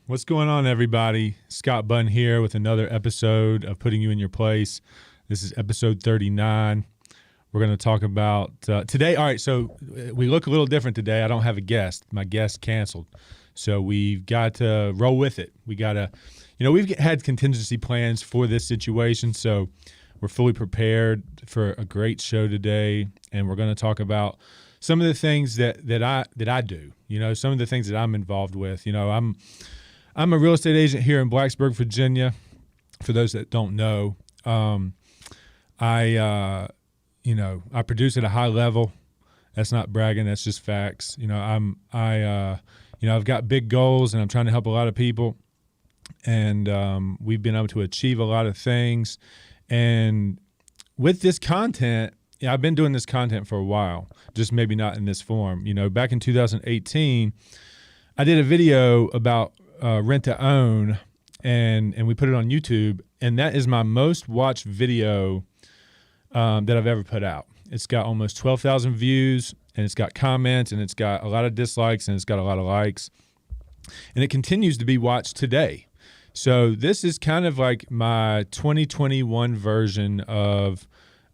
What's going on, everybody? Scott Bunn here with another episode of Putting You in Your Place. This is episode 39. We're going to talk about today. All right, so we look a little different today. I don't have a guest. My guest canceled. So we've got to roll with it. We got to, we've had contingency plans for this situation. So we're fully prepared for a great show today. And we're going to talk about some of the things that I do, some of the things that I'm involved with. I'm a real estate agent here in Blacksburg, Virginia. For those that don't know, I produce at a high level. That's not bragging. That's just facts. I've got big goals and I'm trying to help a lot of people, and we've been able to achieve a lot of things. And with this content, I've been doing this content for a while, just maybe not in this form. Back in 2018, I did a video about rent to own, and we put it on YouTube, and that is my most watched video that I've ever put out. It's got almost 12,000 views, and it's got comments, and it's got a lot of dislikes, and it's got a lot of likes, and it continues to be watched today. So this is kind of like my 2021 version of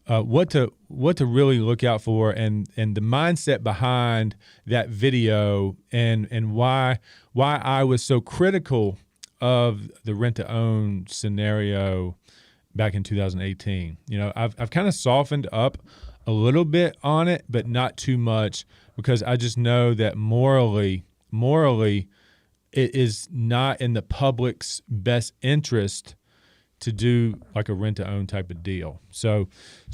what to really look out for, and the mindset behind that video, and why I was so critical of the rent to own scenario back in 2018. I've kind of softened up a little bit on it, but not too much, because I just know that morally it is not in the public's best interest to do like a rent to own type of deal. So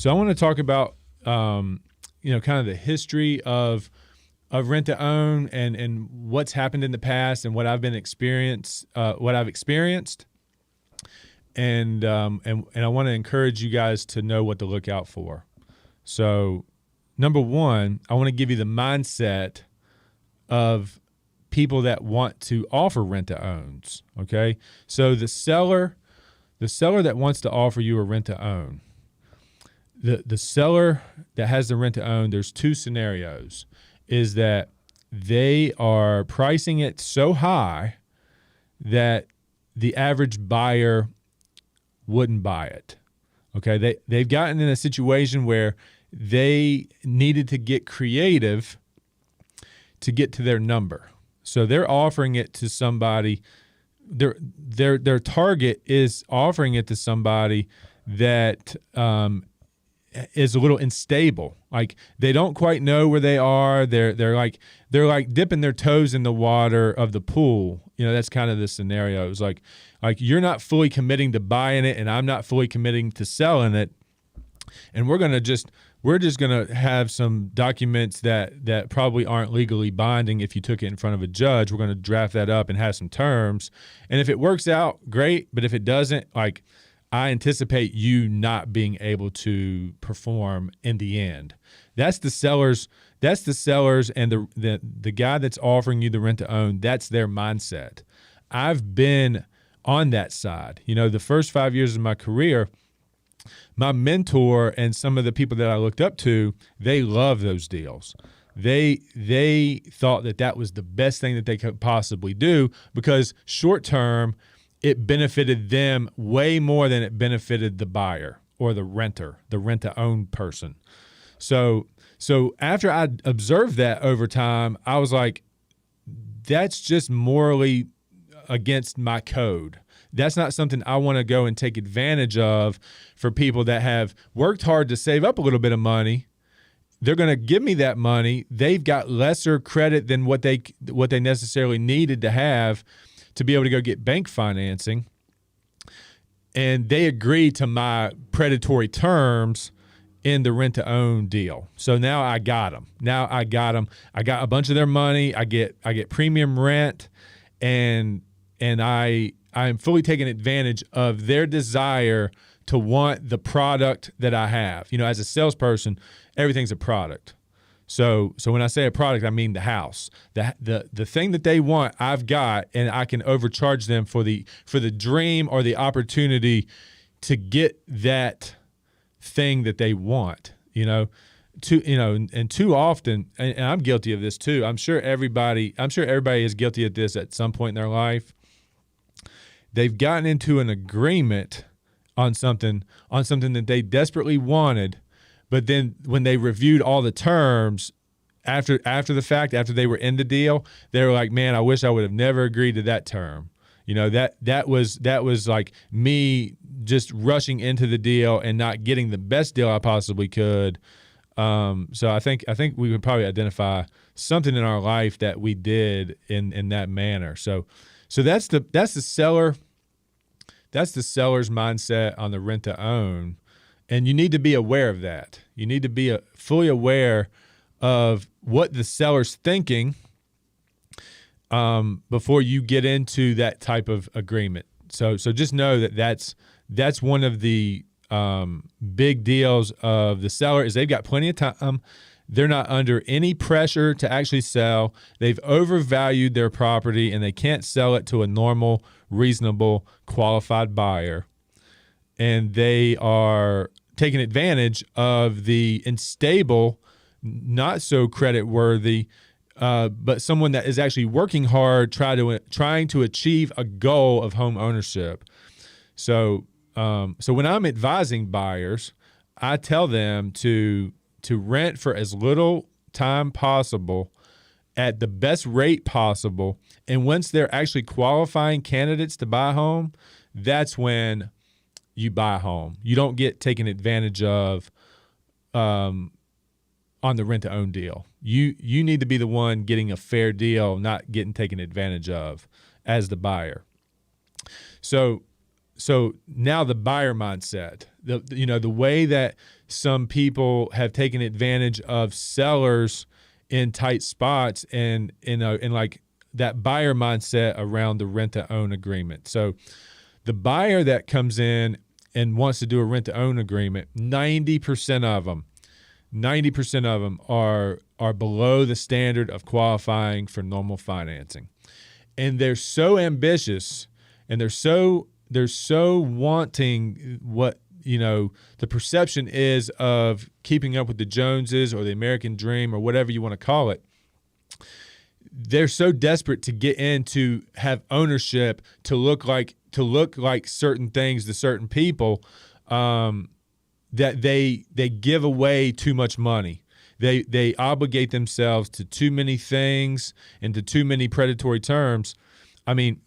I want to talk about kind of the history of rent to own, and what's happened in the past, and what I've experienced, and I want to encourage you guys to know what to look out for. So number one, I want to give you the mindset of people that want to offer rent to owns. Okay, so the seller that wants to offer you a rent to own, the seller that has the rent to own, there's two scenarios. Is that they are pricing it so high that the average buyer wouldn't buy it. Okay, they've gotten in a situation where they needed to get creative to get to their number. So they're offering it to somebody. Their target is offering it to somebody that is a little unstable. Like, they don't quite know where they are. They're like dipping their toes in the water of the pool. That's kind of the scenario. It's like you're not fully committing to buying it, and I'm not fully committing to selling it. And we're just gonna have some documents that probably aren't legally binding. If you took it in front of a judge, we're gonna draft that up and have some terms. And if it works out, great. But if it doesn't, I anticipate you not being able to perform in the end. That's the sellers, and the guy that's offering you the rent to own, that's their mindset. I've been on that side. The first 5 years of my career, my mentor and some of the people that I looked up to, they loved those deals. They thought that was the best thing that they could possibly do, because short term, it benefited them way more than it benefited the buyer or the renter, the rent-to-own person. So after I observed that over time, I was like, that's just morally against my code. That's not something I want to go and take advantage of for people that have worked hard to save up a little bit of money. They're going to give me that money. They've got lesser credit than what they necessarily needed to have to be able to go get bank financing, and they agreed to my predatory terms in the rent-to-own deal. So now I got them. I got a bunch of their money. I get premium rent, and I am fully taking advantage of their desire to want the product that I have. As a salesperson, everything's a product. So when I say a product, I mean the house. The thing that they want, I've got, and I can overcharge them for the dream or the opportunity to get that thing that they want. Too often, and I'm guilty of this too. I'm sure everybody is guilty of this at some point in their life. they've gotten into an agreement on something that they desperately wanted, but then when they reviewed all the terms after the fact, after they were in the deal, they were like, man, I wish I would have never agreed to that term. That was like me just rushing into the deal and not getting the best deal I possibly could. So I think we would probably identify something in our life that we did in that manner. So that's the seller. That's the seller's mindset on the rent to own. And you need to be aware of that. You need to be fully aware of what the seller's thinking before you get into that type of agreement. So just know that that's one of the big deals of the seller is they've got plenty of time. They're not under any pressure to actually sell. They've overvalued their property and they can't sell it to a normal, reasonable, qualified buyer. And they are taking advantage of the unstable, not so credit-worthy, but someone that is actually working hard, trying to achieve a goal of home ownership. So when I'm advising buyers, I tell them to rent for as little time possible at the best rate possible. And once they're actually qualifying candidates to buy a home, that's when you buy a home. You don't get taken advantage of on the rent-to-own deal. You need to be the one getting a fair deal, not getting taken advantage of as the buyer. So now the buyer mindset, the way that some people have taken advantage of sellers in tight spots and in like that buyer mindset around the rent-to-own agreement. So the buyer that comes in and wants to do a rent-to-own agreement, 90% of them are below the standard of qualifying for normal financing. And they're so ambitious and they're so wanting what, the perception is of keeping up with the Joneses or the American dream or whatever you want to call it. They're so desperate to get in to have ownership, to look like certain things to certain people, that they give away too much money. They obligate themselves to too many things and to too many predatory terms. I mean,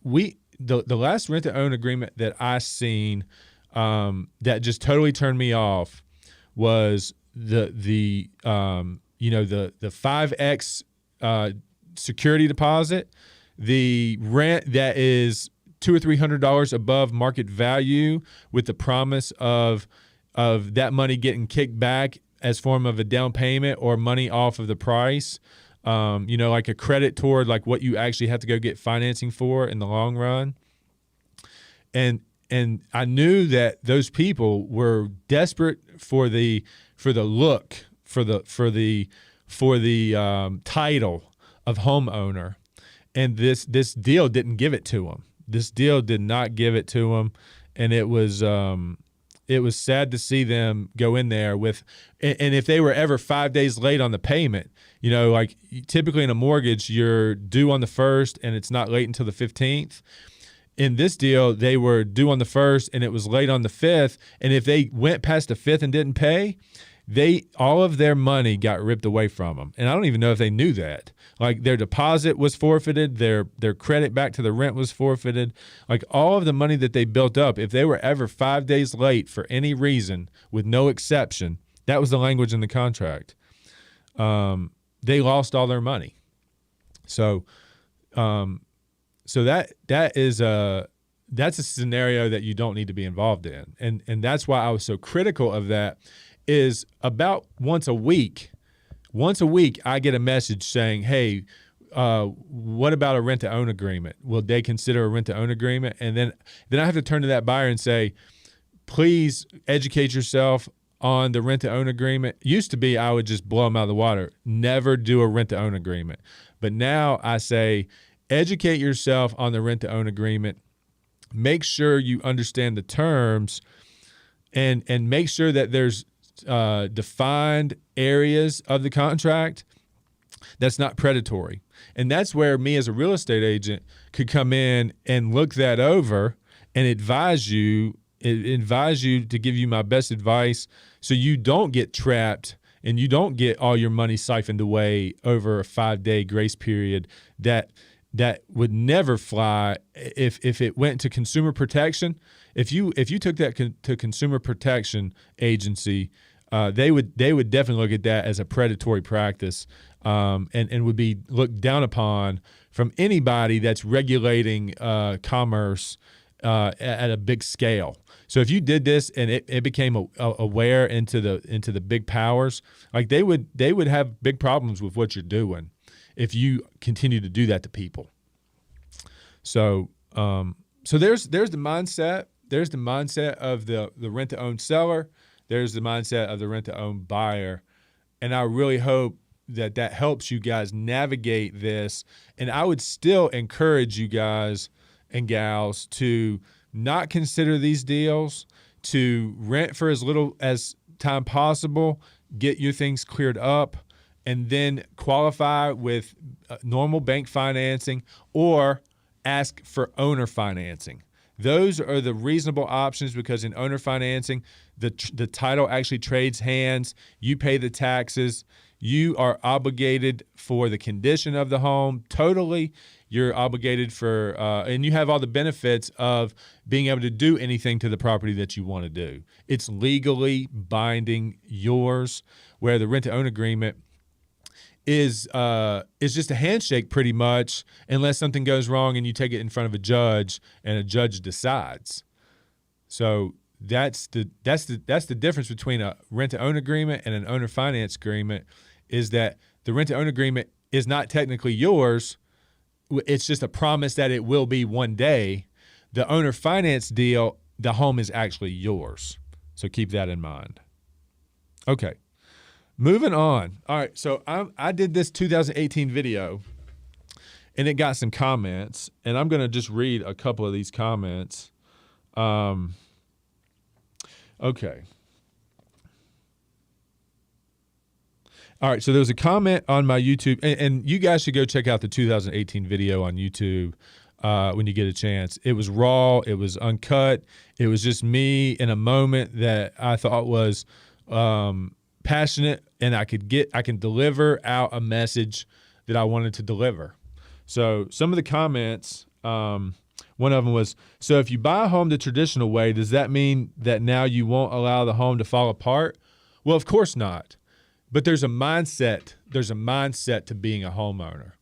the last rent-to-own agreement that I seen that just totally turned me off was the 5X security deposit, the rent that is $200 or $300 above market value, with the promise of that money getting kicked back as form of a down payment or money off of the price. Like a credit toward like what you actually have to go get financing for in the long run. And I knew that those people were desperate for the look, for the title of homeowner. And this deal didn't give it to them. This deal did not give it to them. And it was sad to see them go in there with, and if they were ever 5 days late on the payment, like typically in a mortgage, you're due on the 1st and it's not late until the 15th. In this deal, they were due on the 1st and it was late on the 5th. And if they went past the 5th and didn't pay, all of their money got ripped away from them. And I don't even know if they knew that. Like their deposit was forfeited, their credit back to the rent was forfeited. Like all of the money that they built up, if they were ever 5 days late for any reason, with no exception, that was the language in the contract. They lost all their money. So that's a scenario that you don't need to be involved in. And that's why I was so critical of that. Is about once a week I get a message saying, hey, what about a rent-to-own agreement? Will they consider a rent-to-own agreement? And then I have to turn to that buyer and say, please educate yourself on the rent-to-own agreement. Used to be I would just blow them out of the water, never do a rent-to-own agreement. But now I say, educate yourself on the rent-to-own agreement. Make sure you understand the terms and make sure that there's defined areas of the contract that's not predatory. And that's where me as a real estate agent could come in and look that over and advise you to give you my best advice so you don't get trapped and you don't get all your money siphoned away over a 5-day grace period that would never fly if it went to consumer protection. If you took that to consumer protection agency, they would definitely look at that as a predatory practice, and would be looked down upon from anybody that's regulating commerce at a big scale. So if you did this and it became aware into the big powers, like they would have big problems with what you're doing if you continue to do that to people. So there's the mindset. There's the mindset of the rent-to-own seller. There's the mindset of the rent-to-own buyer. And I really hope that helps you guys navigate this. And I would still encourage you guys and gals to not consider these deals, to rent for as little as time possible, get your things cleared up, and then qualify with normal bank financing or ask for owner financing. Those are the reasonable options because in owner financing, the title actually trades hands. You pay the taxes. You are obligated for the condition of the home totally. You're obligated for, and you have all the benefits of being able to do anything to the property that you want to do. It's legally binding yours, where the rent-to-own agreement is just a handshake pretty much, unless something goes wrong and you take it in front of a judge and a judge decides. So that's the difference between a rent-to-own agreement and an owner finance agreement, is that the rent-to-own agreement is not technically yours. It's just a promise that it will be one day. The owner finance deal, the home is actually yours. So keep that in mind. Okay. Moving on. All right, so I did this 2018 video, and it got some comments, and I'm going to just read a couple of these comments. Okay. All right, so there was a comment on my YouTube, and you guys should go check out the 2018 video on YouTube when you get a chance. It was raw. It was uncut. It was just me in a moment that I thought was passionate, and I can deliver out a message that I wanted to deliver. So some of the comments, one of them was, so if you buy a home the traditional way, does that mean that now you won't allow the home to fall apart? Well, of course not. But there's a mindset. There's a mindset to being a homeowner.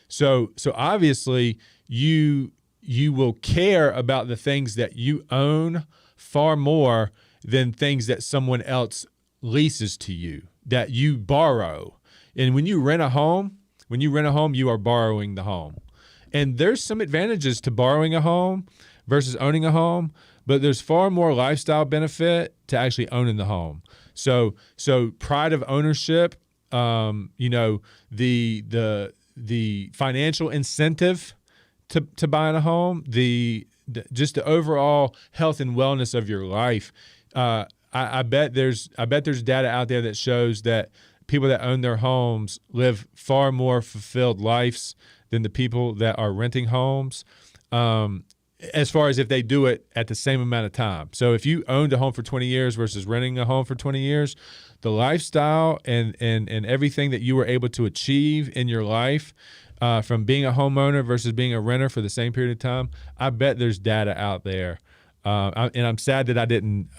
So obviously you will care about the things that you own far more than things that someone else leases to you, that you borrow. And when you rent a home, you are borrowing the home. And there's some advantages to borrowing a home versus owning a home, but there's far more lifestyle benefit to actually owning the home. So pride of ownership, the financial incentive to buying a home, just the overall health and wellness of your life. I bet there's data out there that shows that people that own their homes live far more fulfilled lives than the people that are renting homes, as far as if they do it at the same amount of time. So if you owned a home for 20 years versus renting a home for 20 years, the lifestyle and everything that you were able to achieve in your life from being a homeowner versus being a renter for the same period of time, I bet there's data out there. And I'm sad that I didn't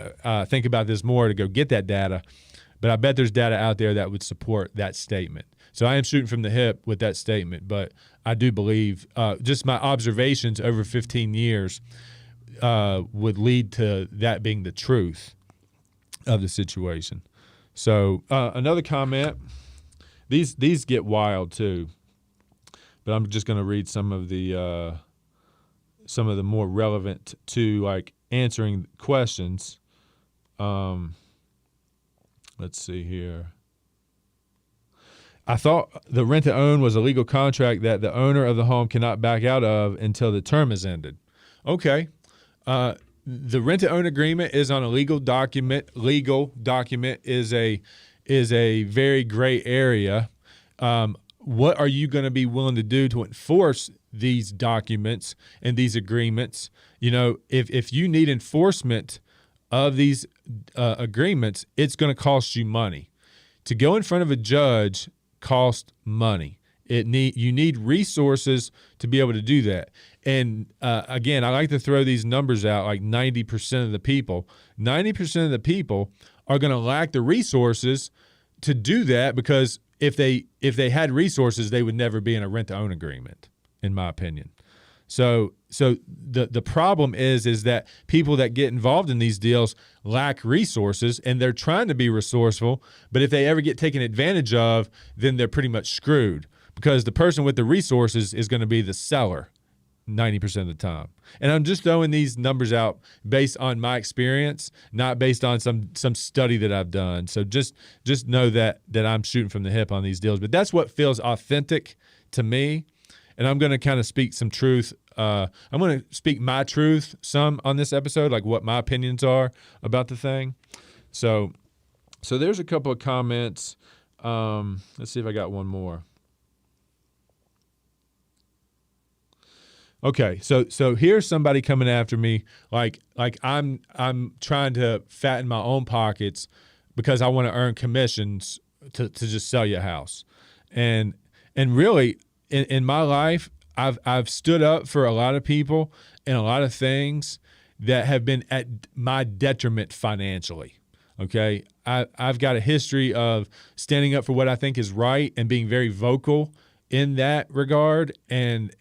think about this more to go get that data, but I bet there's data out there that would support that statement. So I am shooting from the hip with that statement, but I do believe just my observations over 15 years would lead to that being the truth of the situation. So another comment, these get wild too, but I'm just going to read some of the more relevant to like answering questions. Let's see here. I thought the rent-to-own was a legal contract that the owner of the home cannot back out of until the term is ended. Okay. The rent-to-own agreement is on a legal document. Legal document is a very gray area. What are you going to be willing to do to enforce these documents and these agreements. You know, if you need enforcement of these agreements, it's going to cost you money. To go in front of a judge costs money. You need resources to be able to do that. And again, I like to throw these numbers out, like 90% of the people. 90% of the people are going to lack the resources to do that, because if they had resources, they would never be in a rent-to-own agreement, in my opinion. So the problem is that people that get involved in these deals lack resources, and they're trying to be resourceful, but if they ever get taken advantage of, then they're pretty much screwed, because the person with the resources is going to be the seller 90% of the time. And I'm just throwing these numbers out based on my experience, not based on some study that I've done. So just know that I'm shooting from the hip on these deals. But that's what feels authentic to me. And I'm going to kind of speak some truth. I'm going to speak my truth some on this episode, like what my opinions are about the thing. So there's a couple of comments. Let's see if I got one more. Okay, so here's somebody coming after me like I'm trying to fatten my own pockets because I want to earn commissions to just sell you a house. And really in my life, I've stood up for a lot of people and a lot of things that have been at my detriment financially. Okay, I've got a history of standing up for what I think is right and being very vocal in that regard, and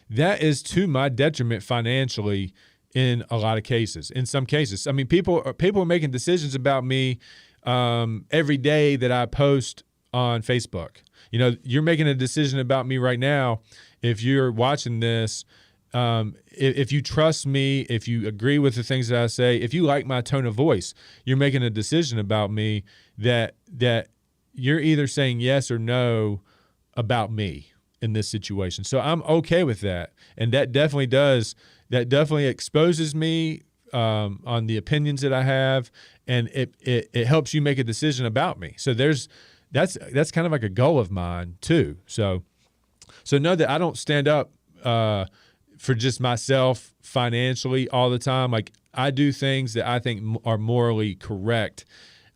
that is to my detriment financially in a lot of cases. In some cases, I mean, people are making decisions about me every day that I post on Facebook. You know, you're making a decision about me right now. If you're watching this, if you trust me, if you agree with the things that I say, if you like my tone of voice, you're making a decision about me that you're either saying yes or no about me in this situation. So I'm okay with that. And that definitely exposes me on the opinions that I have, and it helps you make a decision about me. So that's kind of like a goal of mine too. So know that I don't stand up for just myself financially all the time. Like, I do things that I think are morally correct,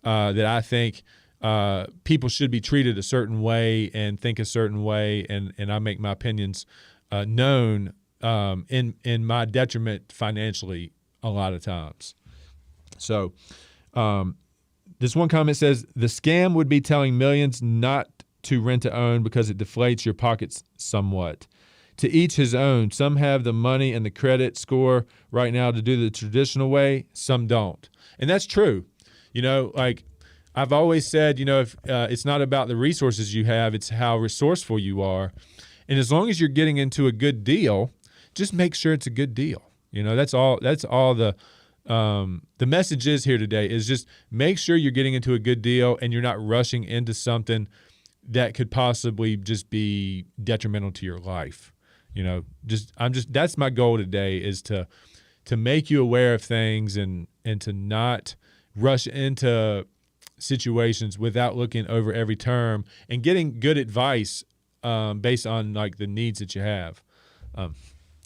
that I think people should be treated a certain way and think a certain way, and I make my opinions known in my detriment financially a lot of times. So this one comment says, the scam would be telling millions not to rent to own because it deflates your pockets somewhat. To each his own. Some have the money and the credit score right now to do the traditional way. Some don't. And that's true. You know, like I've always said, you know, if it's not about the resources you have, it's how resourceful you are. And as long as you're getting into a good deal, just make sure it's a good deal. You know, that's all the message is here today, is just make sure you're getting into a good deal and you're not rushing into something that could possibly just be detrimental to your life. You know, that's my goal today, is to make you aware of things and to not rush into situations without looking over every term and getting good advice based on like the needs that you have.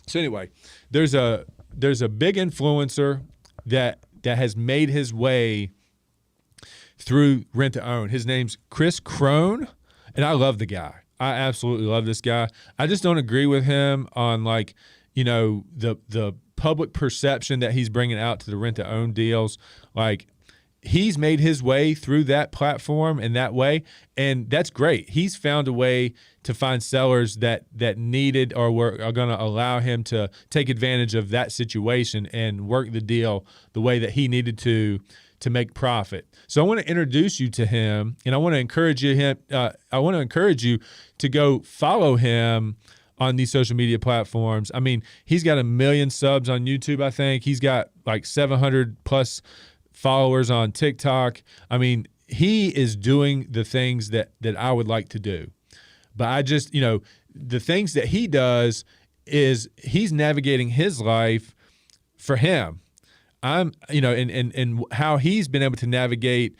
So anyway, there's a big influencer that has made his way through rent to own. His name's Krohn, and I love the guy. I absolutely love this guy. I just don't agree with him on, like, you know, the public perception that he's bringing out to the rent to own deals. Like, he's made his way through that platform in that way, and that's great. He's found a way to find sellers that needed or are going to allow him to take advantage of that situation and work the deal the way that he needed to make profit. So I want to introduce you to him, and I want to encourage you to go follow him on these social media platforms. I mean, he's got 1 million subs on YouTube, I think. He's got like 700 plus followers on TikTok. I mean, he is doing the things that I would like to do. But I just, you know, the things that he does is he's navigating his life for him. I'm, you know, and how he's been able to navigate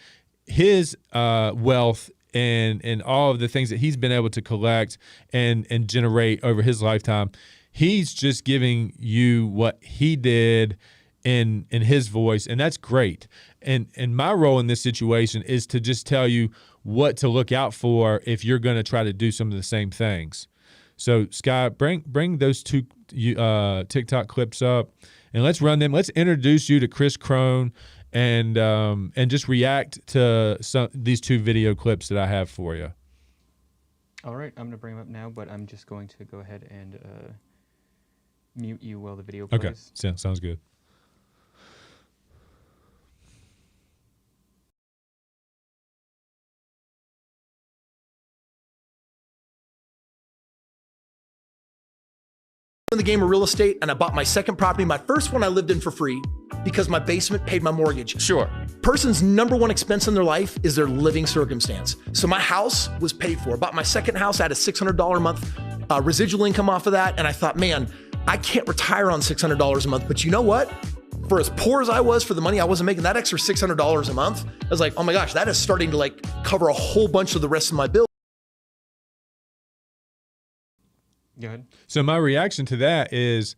his wealth and all of the things that he's been able to collect and generate over his lifetime. he's just giving you what he did in his voice, and that's great. And my role in this situation is to just tell you what to look out for if you're going to try to do some of the same things. So Sky, bring those two TikTok clips up, and let's run them. Let's introduce you to Kris Krohn, and just react to these two video clips that I have for you. All right, I'm going to bring them up now, but I'm just going to go ahead and mute you while the video plays. Okay, sounds good. In the game of real estate, and I bought my second property. My first one I lived in for free because my basement paid my mortgage. Sure. Person's number one expense in their life is their living circumstance. So my house was paid for. I bought my second house. I had a $600 a month residual income off of that. And I thought, man, I can't retire on $600 a month. But you know what? For as poor as I was for the money I wasn't making, that extra $600 a month, I was like, oh my gosh, that is starting to like cover a whole bunch of the rest of my bills. Go ahead. So my reaction to that is,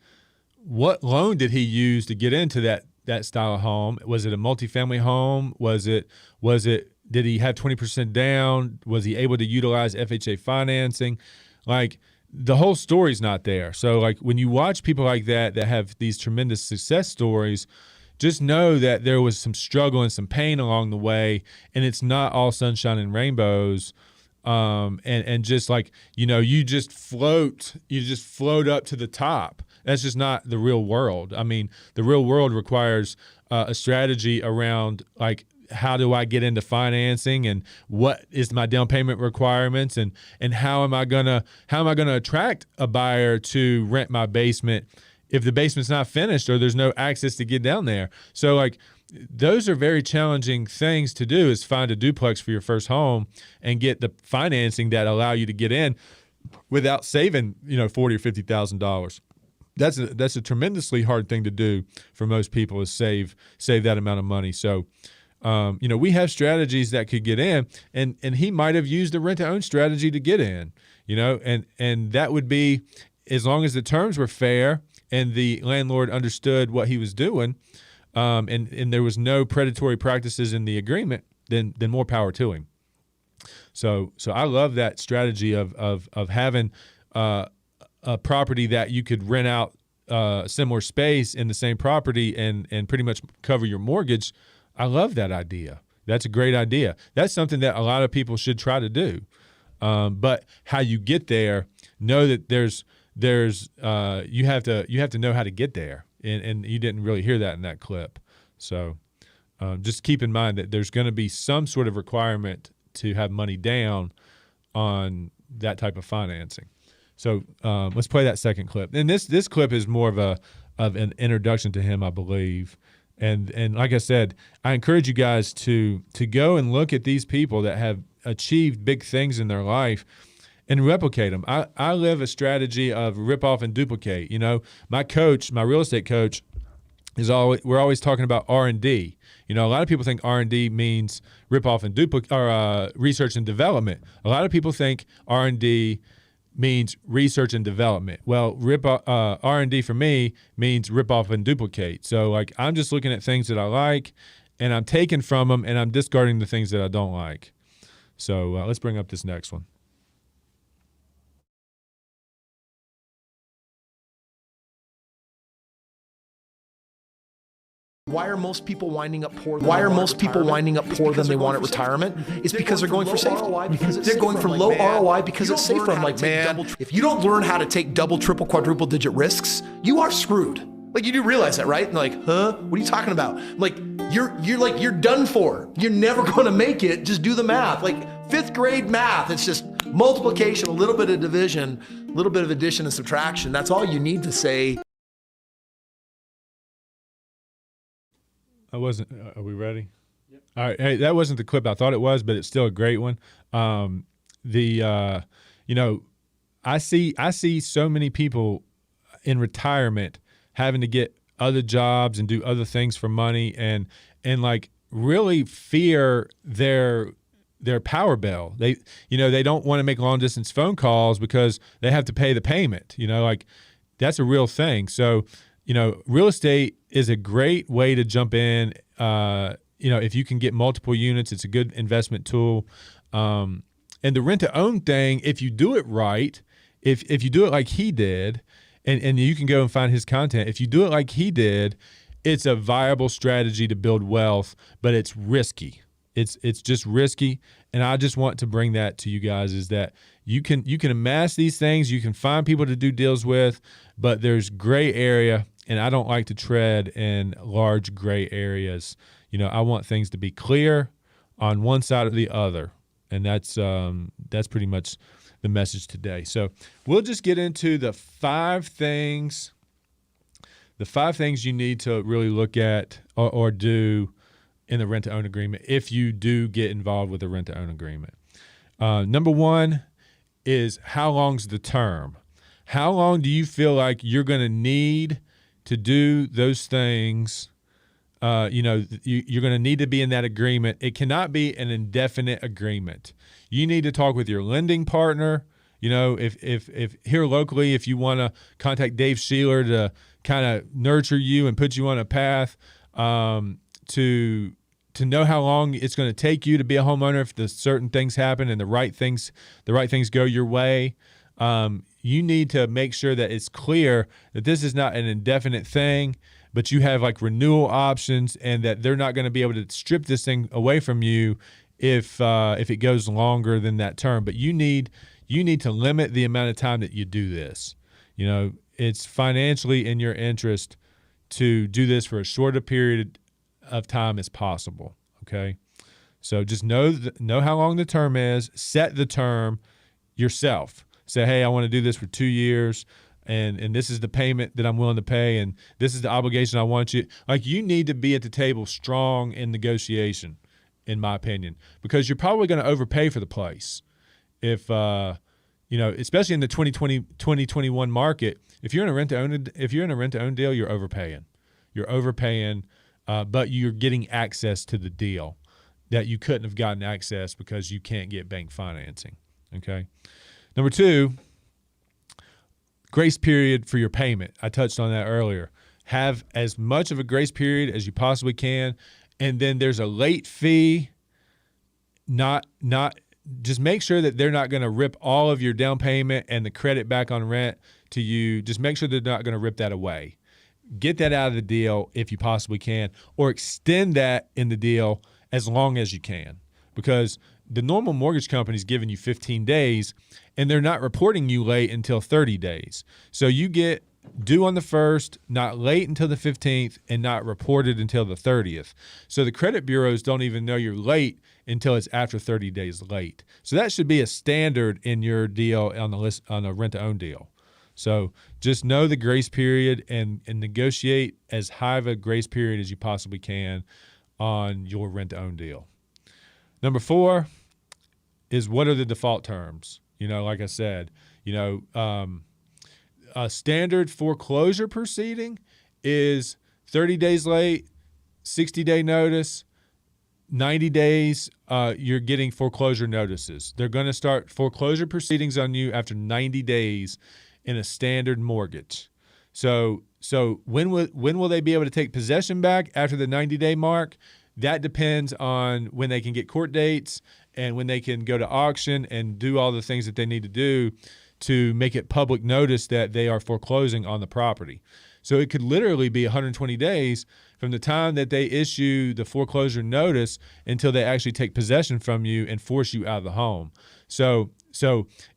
what loan did he use to get into that style of home? Was it a multifamily home? Did he have 20% down? Was he able to utilize FHA financing? Like, the whole story's not there. So like, when you watch people like that have these tremendous success stories, just know that there was some struggle and some pain along the way, and it's not all sunshine and rainbows. And just like, you just float up to the top. That's just not the real world. I mean, the real world requires a strategy around, like, how do I get into financing, and what is my down payment requirements, and how am I gonna attract a buyer to rent my basement if the basement's not finished or there's no access to get down there. So like, those are very challenging things to do, is find a duplex for your first home and get the financing that allow you to get in without saving, $40,000 or $50,000. That's a tremendously hard thing to do for most people, is save that amount of money. So, we have strategies that could get in, and he might have used a rent-to-own strategy to get in, and that would be, as long as the terms were fair and the landlord understood what he was doing, and there was no predatory practices in the agreement, then more power to him. So I love that strategy of having a property that you could rent out similar space in the same property and pretty much cover your mortgage. I love that idea. That's a great idea. That's something that a lot of people should try to do. But how you get there, know that you have to know how to get there. And you didn't really hear that in that clip. So just keep in mind that there's going to be some sort of requirement to have money down on that type of financing. So let's play that second clip. And this clip is more of an introduction to him, I believe. And like I said, I encourage you guys to go and look at these people that have achieved big things in their life and replicate them. I live a strategy of rip off and duplicate. My coach, my real estate coach, we're always talking about R&D. A lot of people think R&D means rip off and duplicate, or research and development. A lot of people think R&D means research and development. Well, R&D for me means rip off and duplicate. So like, I'm just looking at things that I like, and I'm taking from them, and I'm discarding the things that I don't like. So let's bring up this next one. Why are most people winding up poor? Why are most people winding up poor than they want at retirement? It's because they're going for safety. They're going for low ROI because it's safer. I'm like, man, if you don't learn how to take double, triple, quadruple digit risks, you are screwed. Like, you do realize that, right? And like, huh? What are you talking about? Like, you're done for. You're never going to make it. Just do the math. Like 5th grade math. It's just multiplication, a little bit of division, a little bit of addition and subtraction. That's all you need to say. Are we ready? Yep. All right. Hey, that wasn't the clip I thought it was, but it's still a great one. I see so many people in retirement having to get other jobs and do other things for money, and like really fear their power bill. They don't want to make long distance phone calls because they have to pay the payment. that's a real thing. So, real estate is a great way to jump in. If you can get multiple units, it's a good investment tool. And the rent-to-own thing, if you do it right, if you do it like he did, and you can go and find his content. If you do it like he did, it's a viable strategy to build wealth, but it's risky. It's just risky, and I just want to bring that to you guys, is that you can amass these things, you can find people to do deals with, but there's gray area, and I don't like to tread in large gray areas. I want things to be clear on one side or the other, and that's pretty much the message today. So we'll just get into the five things you need to really look at or do in the rent-to-own agreement if you do get involved with a rent-to-own agreement. Number one is, how long's the term? How long do you feel like you're going to need to do those things? You're going to need to be in that agreement. It cannot be an indefinite agreement. You need to talk with your lending partner. If here locally, if you want to contact Dave Sheeler to kind of nurture you and put you on a path to know how long it's going to take you to be a homeowner if the certain things happen and the right things go your way. You need to make sure that it's clear that this is not an indefinite thing, but you have like renewal options, and that they're not going to be able to strip this thing away from you if it goes longer than that term. But you need to limit the amount of time that you do this. It's financially in your interest to do this for as short a period of time as possible. Okay, so just know how long the term is. Set the term yourself. Say, hey, I want to do this for 2 years, and this is the payment that I'm willing to pay, and this is the obligation I want you. Like, you need to be at the table strong in negotiation, in my opinion, because you're probably going to overpay for the place. If especially in the 2021 market, if you're in a rent-to-own deal, you're overpaying. You're overpaying, but you're getting access to the deal that you couldn't have gotten access because you can't get bank financing. Okay. Number two, grace period for your payment. I touched on that earlier. Have as much of a grace period as you possibly can, and then there's a late fee. Just make sure that they're not going to rip all of your down payment and the credit back on rent to you. Just make sure they're not going to rip that away. Get that out of the deal if you possibly can, or extend that in the deal as long as you can, because the normal mortgage company is giving you 15 days and they're not reporting you late until 30 days. So you get due on the 1st, not late until the 15th, and not reported until the 30th. So the credit bureaus don't even know you're late until it's after 30 days late. So that should be a standard in your deal on the list, on a rent-to-own deal. So just know the grace period and negotiate as high of a grace period as you possibly can on your rent-to-own deal. Number 4 is, what are the default terms? Like I said, a standard foreclosure proceeding is 30 days late, 60-day notice, 90 days, you're getting foreclosure notices. They're going to start foreclosure proceedings on you after 90 days in a standard mortgage. So when will they be able to take possession back after the 90-day mark? That depends on when they can get court dates and when they can go to auction and do all the things that they need to do to make it public notice that they are foreclosing on the property. So it could literally be 120 days from the time that they issue the foreclosure notice until they actually take possession from you and force you out of the home. So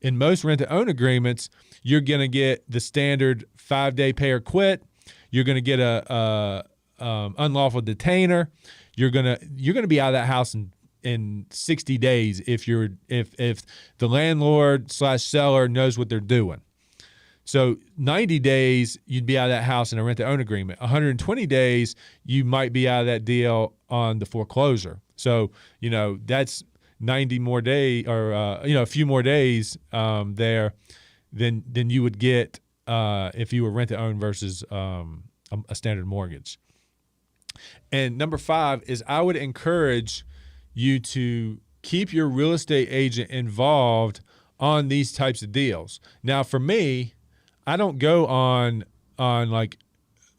in most rent-to-own agreements, you're going to get the standard 5-day pay or quit. You're going to get a unlawful detainer. You're gonna be out of that house in 60 days if the landlord / seller knows what they're doing. So 90 days, you'd be out of that house in a rent-to-own agreement. 120 days, you might be out of that deal on the foreclosure. So, that's 90 more days, or, a few more days there than you would get if you were rent-to-own versus a standard mortgage. And number 5 is, I would encourage you to keep your real estate agent involved on these types of deals. Now, for me, I don't go on like,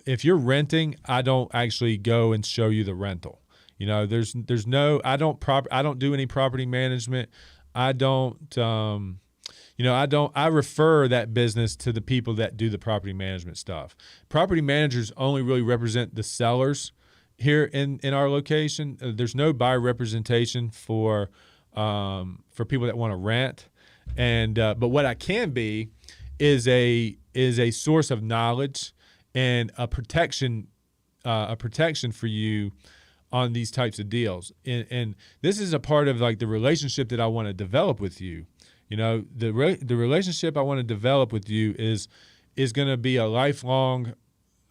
if you're renting, I don't actually go and show you the rental. You know, there's no, I don't do any property management. I don't, I refer that business to the people that do the property management stuff. Property managers only really represent the sellers here in our location. There's no buyer representation for people that want to rent. And but what I can be is a source of knowledge and a protection for you on these types of deals. And this is a part of like the relationship that I want to develop with you. You know, the relationship I want to develop with you is going to be a lifelong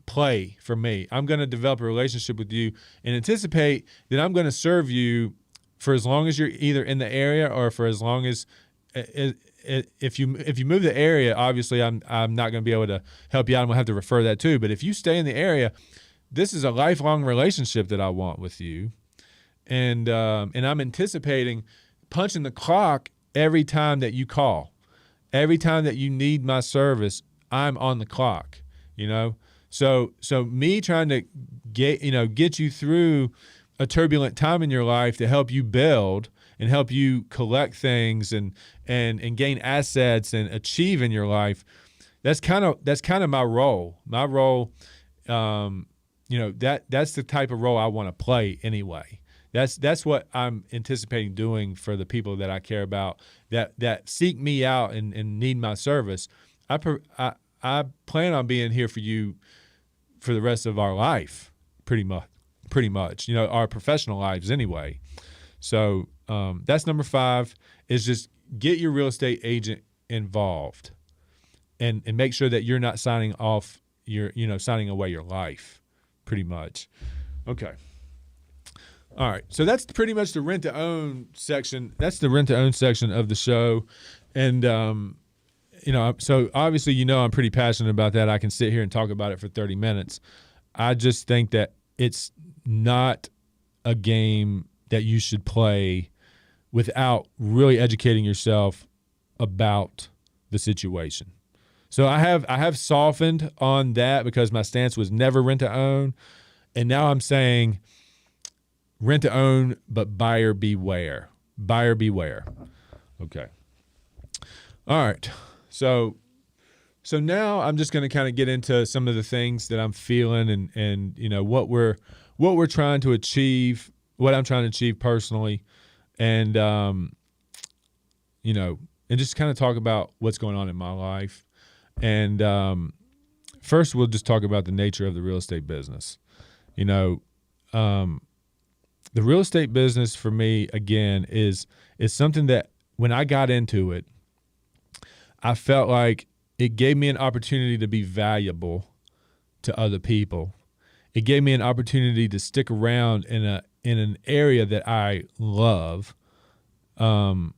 play for me. I'm going to develop a relationship with you and anticipate that I'm going to serve you for as long as you're either in the area or for as long as if you move the area. Obviously, I'm not going to be able to help you out. I'm going to have to refer that too. But if you stay in the area, this is a lifelong relationship that I want with you, and I'm anticipating punching the clock every time that you call, every time that you need my service. I'm on the clock, you know. So me trying to get you through a turbulent time in your life to help you build and help you collect things and gain assets and achieve in your life. That's kind of my role. My role. That's the type of role I want to play anyway. That's what I'm anticipating doing for the people that I care about, that seek me out and need my service. I plan on being here for you for the rest of our life, pretty much. You know, our professional lives anyway. So that's number 5, is just get your real estate agent involved, and make sure that you're not signing away your life. Pretty much. Okay. All right. So that's pretty much the rent to own section. That's the rent to own section of the show. And, so obviously, I'm pretty passionate about that. I can sit here and talk about it for 30 minutes. I just think that it's not a game that you should play without really educating yourself about the situation. So I have softened on that because my stance was never rent to own, and now I'm saying rent to own, but buyer beware. Buyer beware. Okay. All right. So now I'm just going to kind of get into some of the things that I'm feeling and what we're trying to achieve, what I'm trying to achieve personally, and and just kind of talk about what's going on in my life. And first, we'll just talk about the nature of the real estate business. The real estate business for me, again, is something that when I got into it, I felt like it gave me an opportunity to be valuable to other people. It gave me an opportunity to stick around in an area that I love, and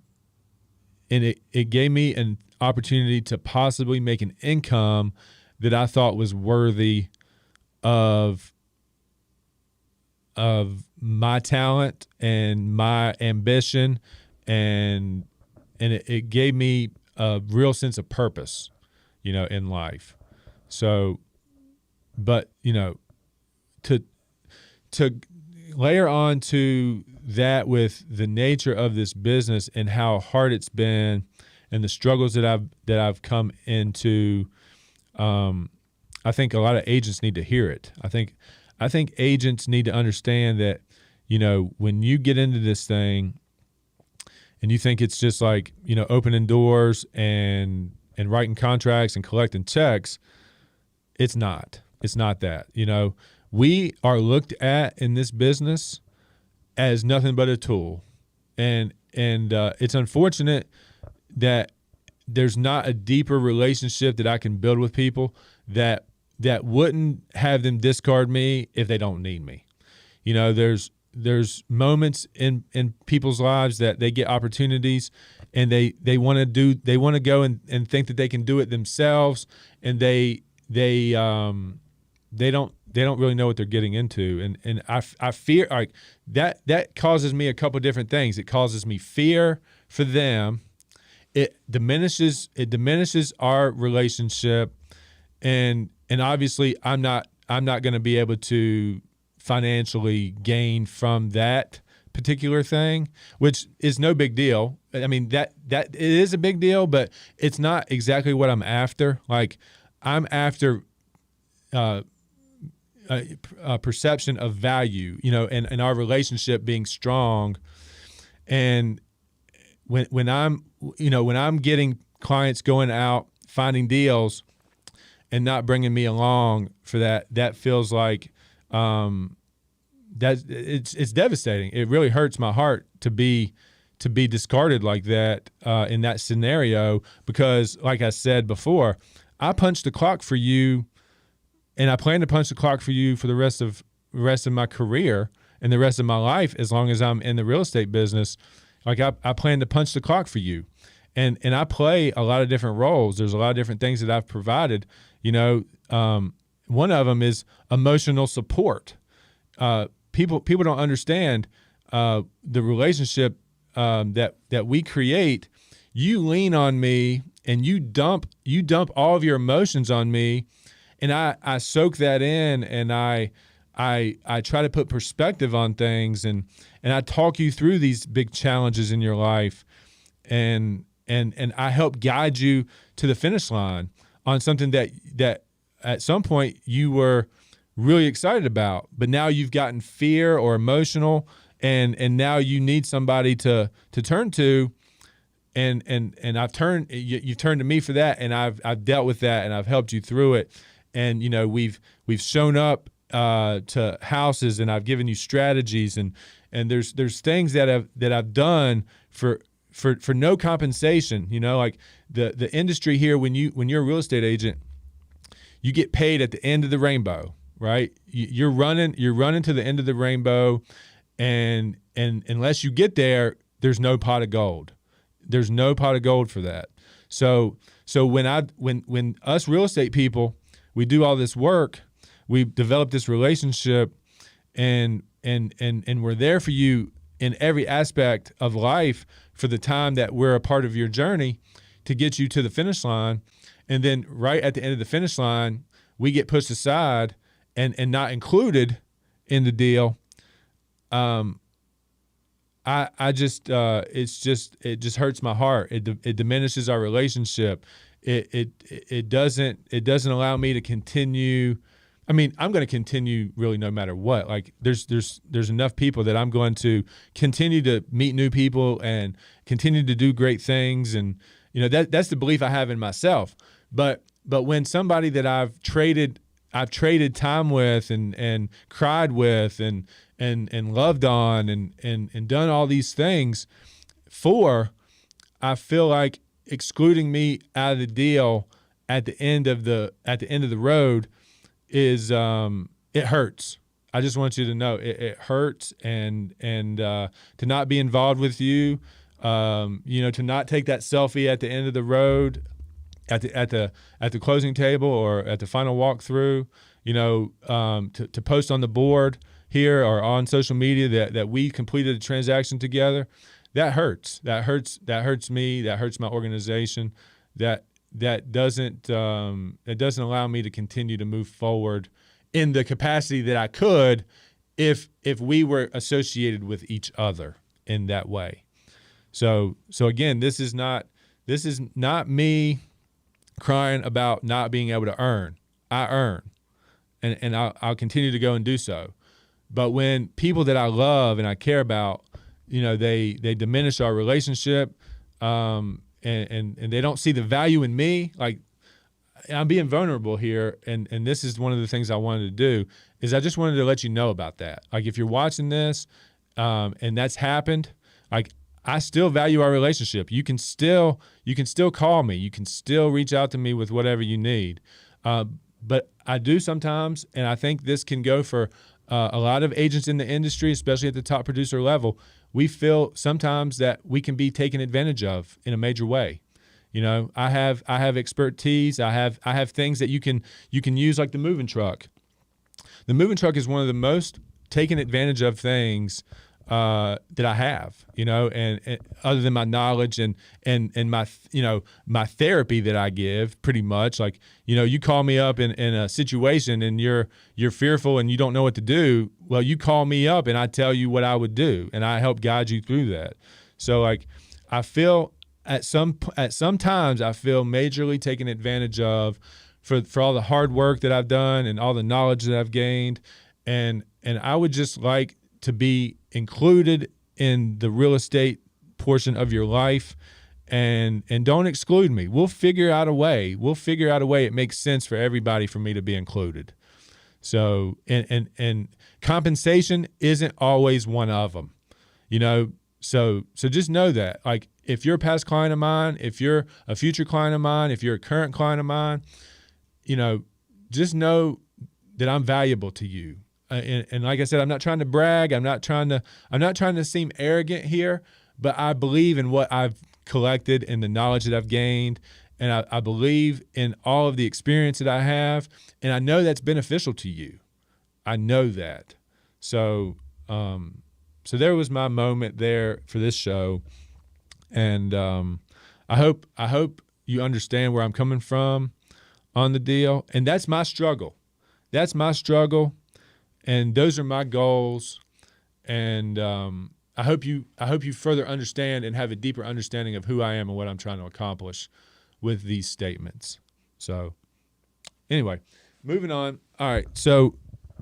it gave me an opportunity to possibly make an income that I thought was worthy of my talent and my ambition, and it gave me a real sense of purpose, in life. So, but to layer on to that with the nature of this business and how hard it's been, and the struggles that I've come into, I think a lot of agents need to hear it. I think agents need to understand that, when you get into this thing and you think it's just like, opening doors and writing contracts and collecting checks, it's not. It's not that. We are looked at in this business as nothing but a tool, and it's unfortunate that there's not a deeper relationship that I can build with people that wouldn't have them discard me if they don't need me. There's moments in people's lives that they get opportunities and they want to go and think that they can do it themselves, and they don't really know what they're getting into, and I fear like that causes me a couple different things. It causes me fear for them. It diminishes our relationship, and obviously I'm not going to be able to financially gain from that particular thing, which is no big deal. I mean, that it is a big deal, but it's not exactly what I'm after. Like, I'm after a perception of value, and our relationship being strong. And when I'm getting clients going out finding deals and not bringing me along for that feels like that it's devastating. It really hurts my heart to be discarded like that in that scenario, because, like I said before, I punched the clock for you, and I plan to punch the clock for you for the rest of my career and the rest of my life, as long as I'm in the real estate business. Like, I plan to punch the clock for you, and I play a lot of different roles. There's a lot of different things that I've provided. One of them is emotional support. People don't understand the relationship that we create. You lean on me, and you dump all of your emotions on me, and I soak that in, and I try to put perspective on things, and I talk you through these big challenges in your life, and I help guide you to the finish line on something that at some point you were really excited about, but now you've gotten fear or emotional, and now you need somebody to turn to, and you've turned to me for that, and I've dealt with that, and I've helped you through it, and we've shown up to houses, and I've given you strategies, and there's things that I've done for no compensation. Like the industry here, when you're a real estate agent, you get paid at the end of the rainbow, right? You're running to the end of the rainbow, and unless you get there, there's no pot of gold. There's no pot of gold for that. So when us real estate people, we do all this work, we develop this relationship, and we're there for you in every aspect of life for the time that we're a part of your journey to get you to the finish line. And then right at the end of the finish line, we get pushed aside and not included in the deal. It just hurts my heart. It diminishes our relationship. It doesn't allow me to continue. I mean, I'm going to continue really no matter what. Like, there's enough people that I'm going to continue to meet new people and continue to do great things, and that's the belief I have in myself. But when somebody that I've traded time with, and cried with, and loved on, and done all these things for, I feel like excluding me out of the deal at the end of the road is it hurts. I just want you to know it hurts, and to not be involved with you, to not take that selfie at the end of the road, at the closing table, or at the final walkthrough, to post on the board here or on social media that we completed a transaction together. That hurts. That hurts me. That hurts my organization. That doesn't allow me to continue to move forward in the capacity that I could if we were associated with each other in that way. So again, this is not me crying about not being able to earn. I earn, and I'll continue to go and do so. But when people that I love and I care about, they diminish our relationship, and they don't see the value in me. Like, I'm being vulnerable here, and this is one of the things I wanted to do, is I just wanted to let you know about that. Like, if you're watching this, and that's happened, like, I still value our relationship. You can still call me. You can still reach out to me with whatever you need. But I do sometimes, and I think this can go for a lot of agents in the industry, especially at the top producer level. We feel sometimes that we can be taken advantage of in a major way. I have expertise. I have things that you can use, like the moving truck. The moving truck is one of the most taken advantage of things that I have, and other than my knowledge and my, my therapy that I give, pretty much. Like, you call me up in a situation and you're fearful and you don't know what to do. Well, you call me up and I tell you what I would do, and I help guide you through that. So like, I feel at some times I feel majorly taken advantage of for all the hard work that I've done and all the knowledge that I've gained, and I would just like to be included in the real estate portion of your life, and don't exclude me. We'll figure out a way. It makes sense for everybody for me to be included. So, and compensation isn't always one of them, So just know that, like, if you're a past client of mine, if you're a future client of mine, if you're a current client of mine, just know that I'm valuable to you. And like I said, I'm not trying to brag. I'm not trying to seem arrogant here, but I believe in what I've collected and the knowledge that I've gained. And I believe in all of the experience that I have. And I know that's beneficial to you. I know that. So there was my moment there for this show. And I hope you understand where I'm coming from on the deal. And that's my struggle. And those are my goals, and I hope you further understand and have a deeper understanding of who I am and what I'm trying to accomplish with these statements. So, anyway, moving on. All right, so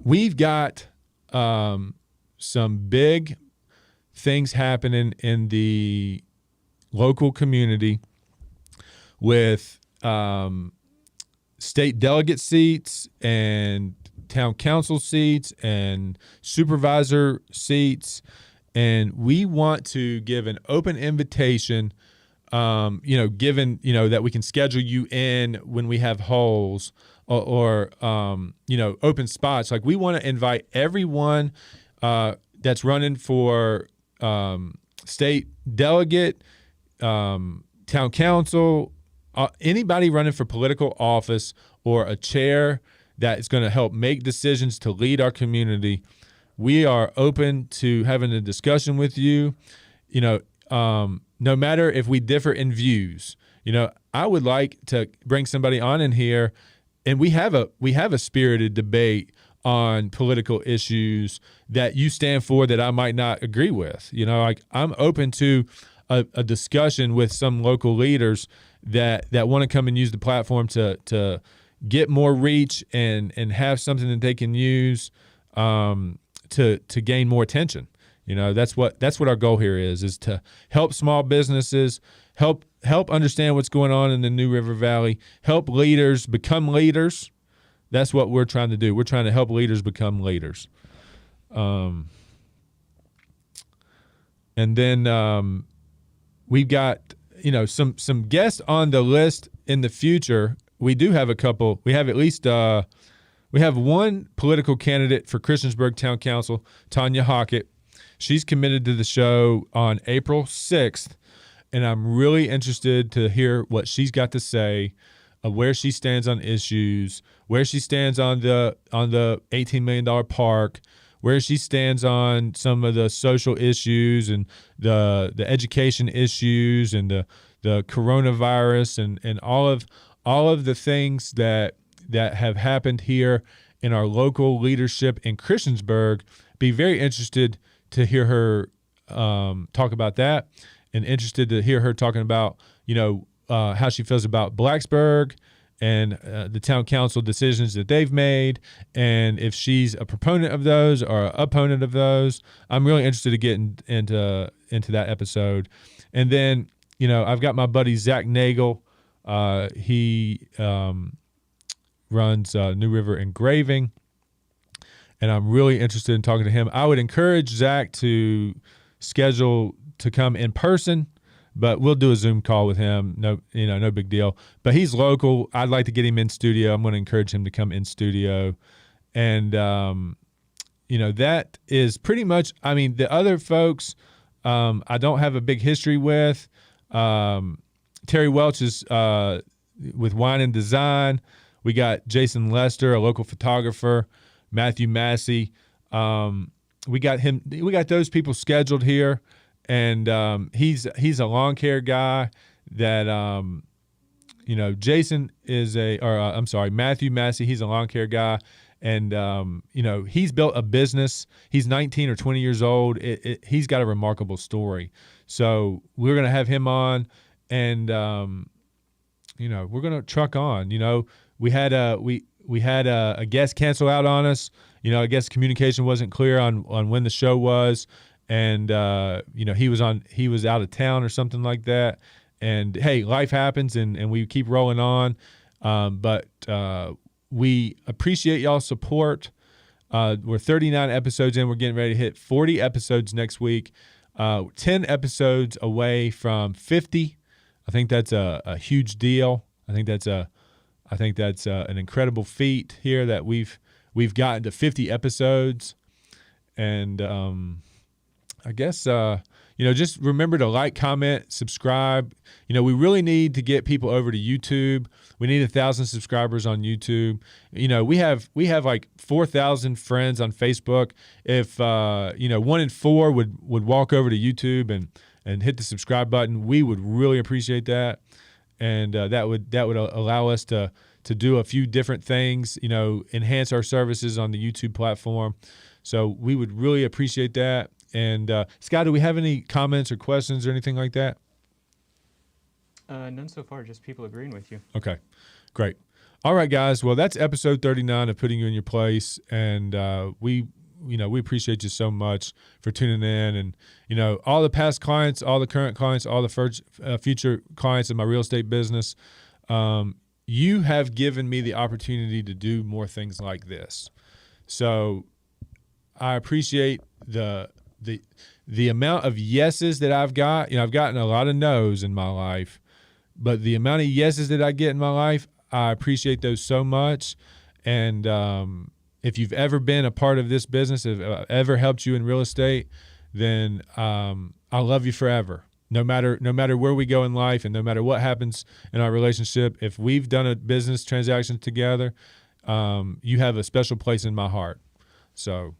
we've got some big things happening in the local community with state delegate seats and town council seats and supervisor seats, and we want to give an open invitation, given that we can schedule you in when we have holes or open spots. Like, we want to invite everyone that's running for state delegate, town council, anybody running for political office or a chair that is going to help make decisions to lead our community. We are open to having a discussion with you, no matter if we differ in views. I would like to bring somebody on in here, and we have a spirited debate on political issues that you stand for that I might not agree with. Like, I'm open to a discussion with some local leaders that want to come and use the platform to get more reach and have something that they can use to gain more attention. That's what our goal here is to help small businesses, help understand what's going on in the New River Valley, help leaders become leaders. That's what we're trying to do. We're trying to help leaders become leaders. And then we've got some guests on the list in the future. We do have a couple. We have at least we have one political candidate for Christiansburg Town Council, Tanya Hockett. She's committed to the show on April 6th, and I'm really interested to hear what she's got to say of where she stands on issues, where she stands on the $18 million park, where she stands on some of the social issues and the education issues and the coronavirus and all of the things that have happened here in our local leadership in Christiansburg. Be very interested to hear her talk about that, and interested to hear her talking about how she feels about Blacksburg and the town council decisions that they've made, and if she's a proponent of those or an opponent of those. I'm really interested to get into that episode. And then I've got my buddy Zach Nagel. He runs New River Engraving, and I'm really interested in talking to him. I would encourage Zach to schedule to come in person, but we'll do a Zoom call with him. No big deal. But he's local. I'd like to get him in studio. I'm going to encourage him to come in studio. And, that is pretty much, the other folks I don't have a big history with. Terry Welch is with Wine and Design. We got Jason Lester, a local photographer, Matthew Massey. we got those people scheduled here, and he's a lawn care guy that Jason is Matthew Massey. He's a lawn care guy, and he's built a business. He's 19 or 20 years old. He's got a remarkable story. So we're gonna have him on, and we're gonna truck on. We had a guest cancel out on us. I guess communication wasn't clear on when the show was, and he was out of town or something like that. And hey, life happens, and we keep rolling on. But we appreciate y'all's support. We're 39 episodes in. We're getting ready to hit 40 episodes next week. 10 episodes away from 50. I think that's a huge deal. I think that's an incredible feat here that we've gotten to 50 episodes. And I guess just remember to like, comment, subscribe. We really need to get people over to YouTube. We need 1,000 subscribers on YouTube. We have like 4,000 friends on Facebook. If 1 in 4 would walk over to YouTube and hit the subscribe button, we would really appreciate that. And that would allow us to do a few different things, enhance our services on the YouTube platform. So we would really appreciate that. And Scott, do we have any comments or questions or anything like that? None so far, just people agreeing with you. Okay, great. All right, guys. Well, that's episode 39 of Putting You in Your Place, and we appreciate you so much for tuning in, and all the past clients, all the current clients, all the future clients in my real estate business. You have given me the opportunity to do more things like this, so I appreciate the amount of yeses that I've got. I've gotten a lot of no's in my life, but the amount of yeses that I get in my life, I appreciate those so much. And if you've ever been a part of this business, if ever helped you in real estate, then I love you forever. No matter where we go in life, and no matter what happens in our relationship, if we've done a business transaction together, you have a special place in my heart. So